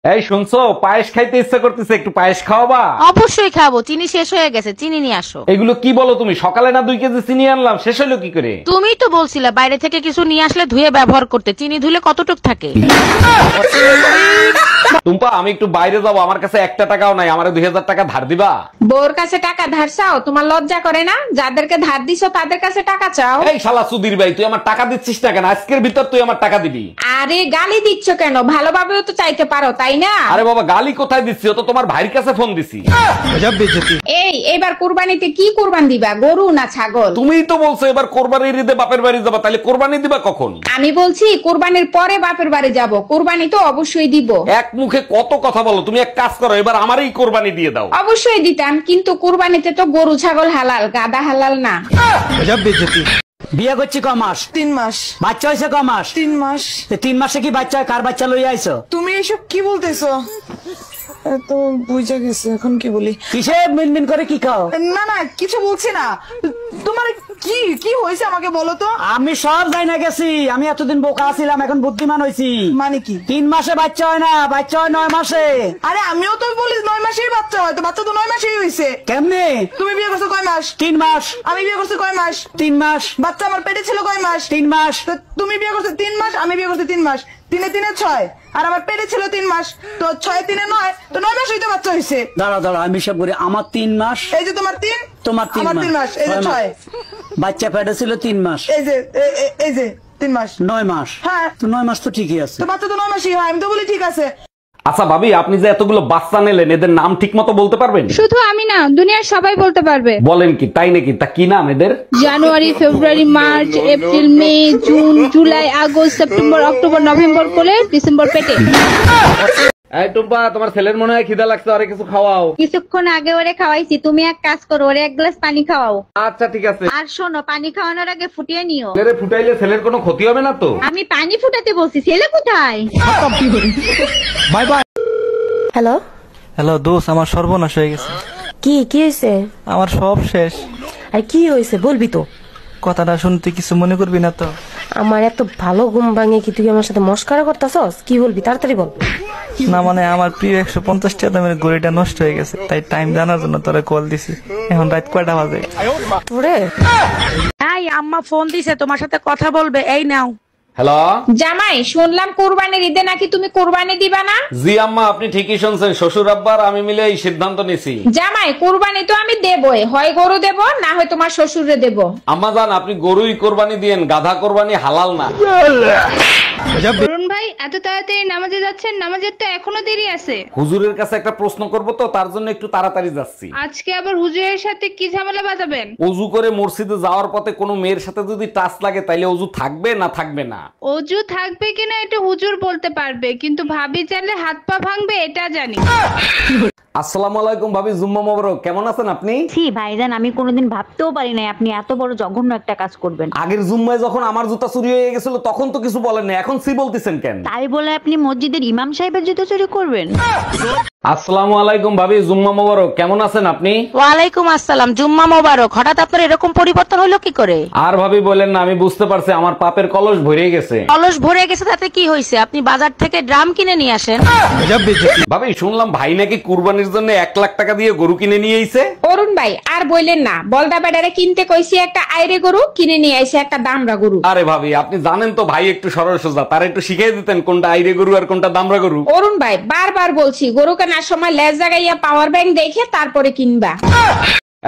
এই শুনছো, পায়েস খাইতে ইচ্ছা করতেছে, একটু পায়েস খাওয়াবা? অবশ্যই খাবো, চিনি শেষ হয়ে গেছে, চিনি নিয়ে আসো। এগুলো কি বলো তুমি? সকালে না 2 কেজি চিনি আনলাম, শেষ হলো কি করে? তুমিই তো বলছিলে বাইরে থেকে কিছু নিয়ে আসলে ধুয়ে ব্যবহার করতে, চিনি ধুলে কতটুক থাকে। টুম্পা, আমি একটু বাইরে যাবো, আমার কাছে 1 টাকাও নাই, আমারে 2000 টাকা ধার দিবা? বউর কাছে টাকা ধার চাও? তোমার লজ্জা করে না? যাদেরকে ধার দিছো তাদের কাছে টাকা চাও? এই শালা সুধীর ভাই, তুই আমার টাকা দিচ্ছিস না কেন? আজকের ভিতর তুই আমার টাকা দিবি। আরে গালি দিচ্ছ কেন? ভালোভাবেও তো চাইতে পারো, তাই না? আরে বাবা, গালি কোথায় দিচ্ছি? ও তো তোমার ভাইয়ের কাছে ফোন দিছি। এবার কুরবানিতে কি কুরবান দিবা, গরু না ছাগল? তুমিই তো বলছো এবার কোরবানির ঈদে বাপের বাড়ি যাবা, তাহলে কোরবানি দিবা কখন? আমি বলছি কুরবানির পরে বাপের বাড়ি যাব, কুরবানি তো অবশ্যই দিব। এক মুখে কত কথা বলো। তুমি এক কাজ করো, এবার আমারই কোরবানি দিয়ে দাও। অবশ্যই দিতাম, কিন্তু কুরবানিতে তো গরু ছাগল হালাল, গাদা হালাল না। বিয়ে করছি ক মাস? 3 মাস। বাচ্চা হয়েছে ক মাস? 3 মাস। 3 মাসে কি বাচ্চা হয়? কার বাচ্চা লইয়া আইছো? তুমি এসব কি বলতেছো? তো বুঝা গেছে, এখন কি বলি? কিসে মিনমিন করে কি খাও? না না, কিছু বলছি না। তোমার কি কি হয়েছে আমাকে বলো তো। আমি সব যাই না গেছি, আমি এতদিন বোকা ছিলাম, এখন বুদ্ধিমান হয়েছি। মানে কি? 3 মাসে বাচ্চা হয় না, বাচ্চা হয় 9 মাসে। আরে আমিও তো বলি 9 মাসেই বাচ্চা হয়, তো বাচ্চা তো 9 মাসেই হয়েছে। কেমনে? তুমি বিয়ে করছো কয় মাস? 3 মাস। আমি বিয়ে করছি কয় মাস? 3 মাস। বাচ্চা আমার পেটে ছিল কয় মাস? 3 মাস। তো তুমি বিয়ে করছো 3 মাস, আমি বিয়ে করছি 3 মাস। 3 এ 6, আর আমার পেটে ছিল 3 মাস, তো 6 3 9, তো 9 মাস হইতে বাচ্চা হয়েছে। দাঁড়া দাঁড়া, আমি সব করি। আমার 3 মাস। এই যে তোমার 3, তোমার 3 আমার 3 মাস, এই যে 6। বাচ্চা পেটে ছিল 3 মাস, এই যে 3 মাস। 9 মাস। হ্যাঁ, তো 9 মাস তো ঠিকই আছে। তো বাচ্চা তো 9 মাসই হয়, আমি তো বলি ঠিক আছে। আচ্ছা ভাবি, আপনি যে এতগুলো বাচ্চা নিলেন, এদের নাম ঠিক মতো বলতে পারবেন? শুধু আমি না, দুনিয়ার সবাই বলতে পারবে। বলেন কি, তাই নাকি? তা কি নাম এদের? January, February, March, April, May, June, July, August, September, October, November কোলে, ডিসেম্বর পেটে। এই টুম্পা, তোমার ছেলের মনে হয় খিদা লাগছে, আরে কিছু খাওয়াও। কিছুক্ষণ আগে ওরে খাওয়াইছি, তুমি এক কাজ করো, ওরে 1 গ্লাস পানি খাওয়াও। আচ্ছা ঠিক আছে। আর শোনো, পানি খাওয়ানোর আগে ফুটিয়ে নিও। ছেলেরে ফুটাইলে ছেলের কোনো ক্ষতি হবে না তো? আমি পানি ফুটাতে বলছি, ছেলে কোথায়? Bye bye. হ্যালো হ্যালো দোস্ত, আমার সর্বনাশ হয়ে গেছে। কি কি হয়েছে? আমার সব শেষ। আর কি হয়েছে বলবি তো? কথাটা শুনতে কিছু মনে করবি না তো? আমার এত ভালো ঘুম ভাঙে কি তুই আমার সাথে মস্কারা করতেছস? কি বলবি তাড়াতাড়ি বল। না মানে আমার প্রিয় 150 টাকা দামের ঘড়িটা নষ্ট হয়ে গেছে, তাই টাইম জানার জন্য তোরা কল দিছি। এখন রাত কয়টা বাজে? তোরে এই আম্মা ফোন দিছে, তোমার সাথে কথা বলবে, এই নাও। হ্যালো জামাই, শুনলাম কুরবানির ঈদে নাকি তুমি কুরবানি দিবা না? জি আম্মা, আপনি ঠিকই শুনছেন, শ্বশুর আব্বার আমি মিলে এই সিদ্ধান্ত নিছি। জামাই, কুরবানি তো আমি দেবই, হয় গরু দেব না হয় তোমার শ্বশুরে দেব। আম্মা জান, আপনি গরুই কোরবানি দিয়েন, গাধা কোরবানি হালাল না। অরুণ ভাই, এত তাড়াতাড়ি নামাজে যাচ্ছেন? নামাজের তো এখনো দেরি আছে। হুজুরের কাছে একটা প্রশ্ন করব, তো তার জন্য একটু তাড়াতাড়ি যাচ্ছি। আজকে আবার হুজুরের সাথে কি ঝামেলা বাঁধাবেন? অজু করে মসজিদে যাওয়ার পথে কোনো মেয়ের সাথে যদি টাচ লাগে, তাইলে অজু থাকবে না থাকবে না? অজু থাকবে কিনা এটা হুজুর বলতে পারবে, কিন্তু ভাবি চাইলে হাত পা ভাঙবে এটা জানি। আসসালামু আলাইকুম ভাবি, জুম্মা মোবারক। কেমন আছেন আপনি? ছি ভাইজান, আমি কোনোদিন ভাবতেও পারি নাই আপনি এত বড় জঘন্য একটা কাজ করবেন। আগের জুম্মায় যখন আমার জুতা চুরি হয়ে গেছিল তখন তো কিছু বলেন না, এখন সি বলতেছেন কেন? তাই বলে আপনি মসজিদের ইমাম সাহেবের জুতো চুরি করবেন? আসসালামু আলাইকুম ভাবি, জুম্মা মোবারক। কেমন আছেন আপনি? ওয়ালাইকুম আসসালাম, জুম্মা মোবারক। হঠাৎ আপনার এরকম পরিবর্তন হলো কি করে? আর ভাবি বলেন না, আমি বুঝতে পারছি আমার পাপের কলস ভরে গেছে। কলস ভরে গেছে তাতে কি হয়েছে? আপনি বাজার থেকে ড্রাম কিনে নিয়ে আসেন। ভাবি শুনলাম ভাই নাকি কুরবানির জন্য 1 লাখ টাকা দিয়ে গরু কিনে নিয়ে আইছে। অরুণ ভাই, আর বললেন না, বলদা বেডারে কিনতে কইছি একটা আইরে গরু, কিনে নিয়ে আইছে একটা দামরা গরু। আরে ভাবি, আপনি জানেন তো ভাই একটু সরল সোজা, তার একটু শিখিয়ে দিতেন কোনটা আইরে গরু আর কোনটা দামরা গরু। অরুণ ভাই, বারবার বলছি গরু কেনার সময় লেজ জাগাইয়া পাওয়ার ব্যাংক দেখে তারপরে কিনবা।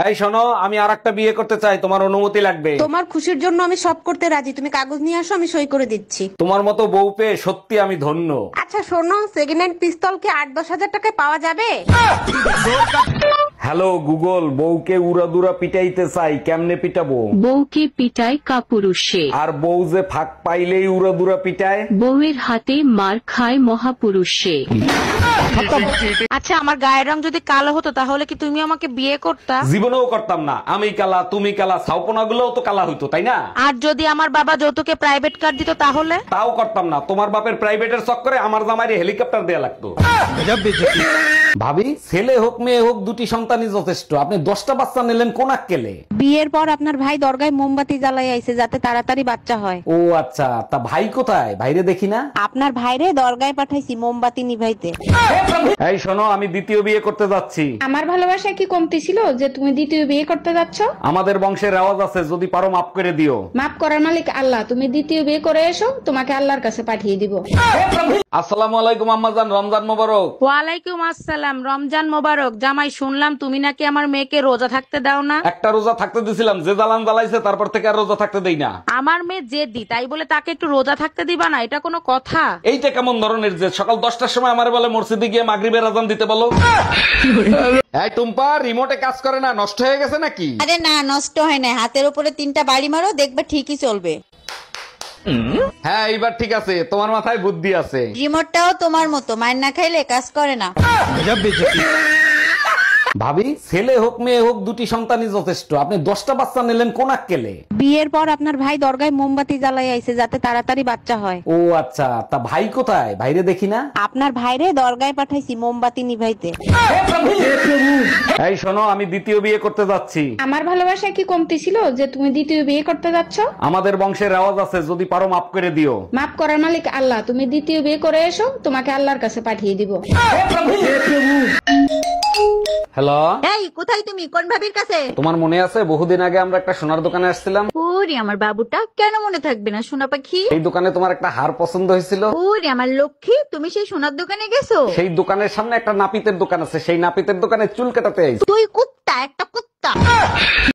এই শোনো, আমি আরেকটা বিয়ে করতে চাই, তোমার অনুমতি লাগবে। তোমার খুশির জন্য আমি সব করতে রাজি, তুমি কাগজ নিয়ে আসো, আমি সই করে দিচ্ছি। তোমার মতো বউ পেয়ে সত্যি আমি ধন্য। আচ্ছা শোনো, সেকেন্ড হ্যান্ড পিস্তল কি 8-10 হাজার টাকায় পাওয়া যাবে? হ্যালো গুগল, বউকে উড়াদুরা পিটাইতে চাই, কেমনে পিটাবো? বউকে পিটায় কাপুরুষে, আর বউ যে ফাঁক পাইলেই উড়াদুরা পিটায়? বউয়ের হাতে মার খায় মহাপুরুষে। আচ্ছা, আমার গায়ের রং যদি কালো হতো তাহলে কি তুমি আমাকে বিয়ে করতা? জীবনেও করতাম না। আমি কালা, তুমি কালা, ছাউপনা গুলোও তো কালা হইতো, তাই না? আর যদি আমার বাবা যৌতুকে প্রাইভেট কার দিত তাহলে? তাও করতাম না। তোমার বাপের প্রাইভেটের চক্করে আমার জামাইরে হেলিকপ্টার দেয়া লাগতো। ভাবি, ছেলে হোক মেয়ে হোক, দুটি সন্তান সন্তানই যথেষ্ট, আপনি 10টা বাচ্চা নিলেন কোন আক্কেলে? বিয়ের পর আপনার ভাই দরগায় মোমবাতি জ্বালাই আইছে যাতে তাড়াতাড়ি বাচ্চা হয়। ও আচ্ছা, তা ভাই কোথায়? ভাইরে দেখি না। আপনার ভাইরে দরগায় পাঠাইছি মোমবাতি নিভাইতে। এই শোনো, আমি দ্বিতীয় বিয়ে করতে যাচ্ছি। আমার ভালোবাসা কি কমতি ছিল যে তুমি দ্বিতীয় বিয়ে করতে যাচ্ছ? আমাদের বংশের রেওয়াজ আছে, যদি পারো মাফ করে দিও। মাফ করার মালিক আল্লাহ, তুমি দ্বিতীয় বিয়ে করে এসো, তোমাকে আল্লাহর কাছে পাঠিয়ে দিব। আসসালামু আলাইকুম আম্মাজান, রমজান মোবারক। ওয়ালাইকুম আসসালাম, রমজান মোবারক। জামাই, শুনলাম তুমি নাকি আমার মেয়েকে রোজা থাকতে দাও না। একটা রোজা থাকতে দিছিলাম, যে জ্বালান জ্বালাইছে তারপর থেকে আর রোজা থাকতে দেই না। আমার মেয়ে জেদি, তাই বলে তাকে একটু রোজা থাকতে দিবা না? এটা কোনো কথা? এইটা কেমন ধরনের যে সকাল 10টার সময় আমারে বলে মসজিদে গিয়ে মাগরিবের আজান দিতে বলো। এই টুম্পা, রিমোটে কাজ করে না, নষ্ট হয়ে গেছে নাকি? আরে না, নষ্ট হয় না, হাতের উপরে 3টা বাড়ি মারো, দেখবে ঠিকই চলবে। হ্যাঁ, এইবার ঠিক আছে, তোমার মাথায় বুদ্ধি আছে। রিমোটটাও তোমার মতো, মার না খাইলে কাজ করে না। ভাবি, ছেলে হোক মেয়ে হোক, দুটি সন্তানই যথেষ্ট, আপনি 10টা বাচ্চা নিলেন কোন আক্কেলে? বিয়ের পর আপনার ভাই দরগায় মোমবাতি জ্বালাই আইছে যাতে তাড়াতাড়ি বাচ্চা হয়। ও আচ্ছা, তা ভাই কোথায়? ভাইরে দেখি না। আপনার ভাইরে দরগায় পাঠাইছি মোমবাতি নিভাইতে। এই শোনো, আমি দ্বিতীয় বিয়ে করতে যাচ্ছি। আমার ভালোবাসা কি কমতি ছিল যে তুমি দ্বিতীয় বিয়ে করতে যাচ্ছ? আমাদের বংশের রেওয়াজ আছে, যদি পারো মাফ করে দিও। মাফ করার মালিক আল্লাহ, তুমি দ্বিতীয় বিয়ে করে এসো, তোমাকে আল্লাহর কাছে পাঠিয়ে দিব। হ্যালো, এই কোথায় তুমি? কোন ভাবির কাছে? তোমার মনে আছে বহুদিন আগে আমরা একটা সোনার দোকানে আসছিলাম? ওরে আমার বাবুটা, কেন মনে থাকবে না সোনা পাখি? এই দোকানে তোমার একটা হার পছন্দ হয়েছিল। ওরে আমার লক্ষ্মী, তুমি সেই সোনার দোকানে গেছো? সেই দোকানের সামনে একটা নাপিতের দোকান আছে, সেই নাপিতের দোকানে চুল কাটাতে আইছি। তুই কুত্তা, একটা কুত্তা।